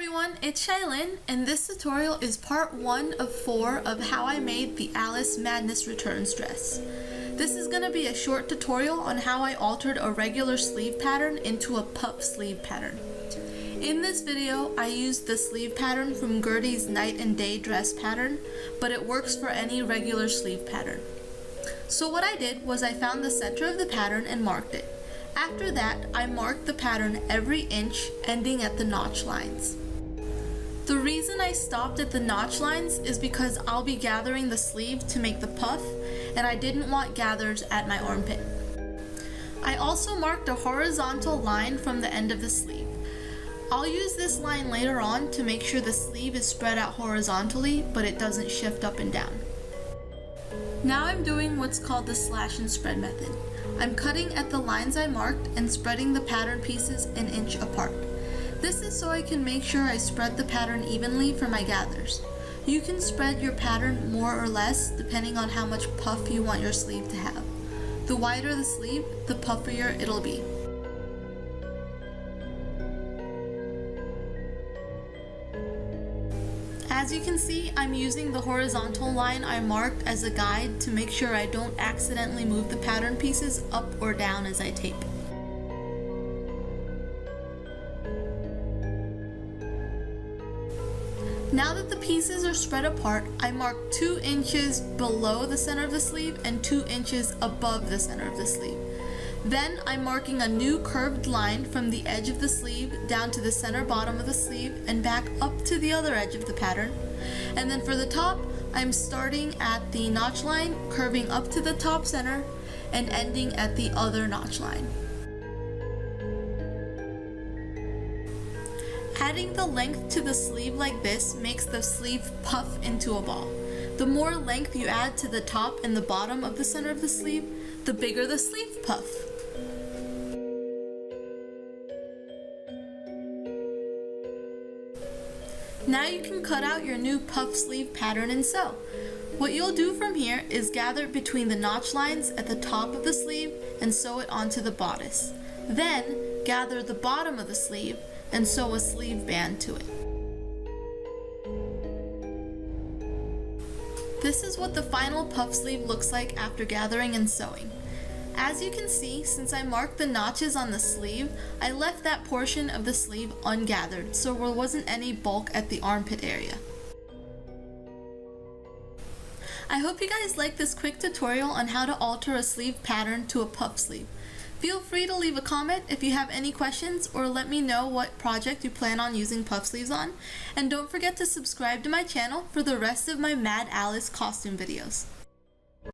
everyone, it's Shailyn, and this tutorial is part 1 of 4 of how I made the Alice Madness Returns dress. This is going to be a short tutorial on how I altered a regular sleeve pattern into a puff sleeve pattern. In this video, I used the sleeve pattern from Gertie's Night and Day dress pattern, but it works for any regular sleeve pattern. So what I did was I found the center of the pattern and marked it. After that, I marked the pattern every inch, ending at the notch lines. The reason I stopped at the notch lines is because I'll be gathering the sleeve to make the puff, and I didn't want gathers at my armpit. I also marked a horizontal line from the end of the sleeve. I'll use this line later on to make sure the sleeve is spread out horizontally, but it doesn't shift up and down. Now I'm doing what's called the slash and spread method. I'm cutting at the lines I marked and spreading the pattern pieces an inch apart. This is so I can make sure I spread the pattern evenly for my gathers. You can spread your pattern more or less depending on how much puff you want your sleeve to have. The wider the sleeve, the puffier it'll be. As you can see, I'm using the horizontal line I marked as a guide to make sure I don't accidentally move the pattern pieces up or down as I tape. Now that the pieces are spread apart, I mark 2 inches below the center of the sleeve and 2 inches above the center of the sleeve. Then I'm marking a new curved line from the edge of the sleeve down to the center bottom of the sleeve and back up to the other edge of the pattern. And then for the top, I'm starting at the notch line, curving up to the top center, and ending at the other notch line. Adding the length to the sleeve like this makes the sleeve puff into a ball. The more length you add to the top and the bottom of the center of the sleeve, the bigger the sleeve puff. Now you can cut out your new puff sleeve pattern and sew. What you'll do from here is gather between the notch lines at the top of the sleeve and sew it onto the bodice. Then gather the bottom of the sleeve and sew a sleeve band to it. This is what the final puff sleeve looks like after gathering and sewing. As you can see, since I marked the notches on the sleeve, I left that portion of the sleeve ungathered, so there wasn't any bulk at the armpit area. I hope you guys liked this quick tutorial on how to alter a sleeve pattern to a puff sleeve. Feel free to leave a comment if you have any questions, or let me know what project you plan on using puff sleeves on. And don't forget to subscribe to my channel for the rest of my Mad Alice costume videos.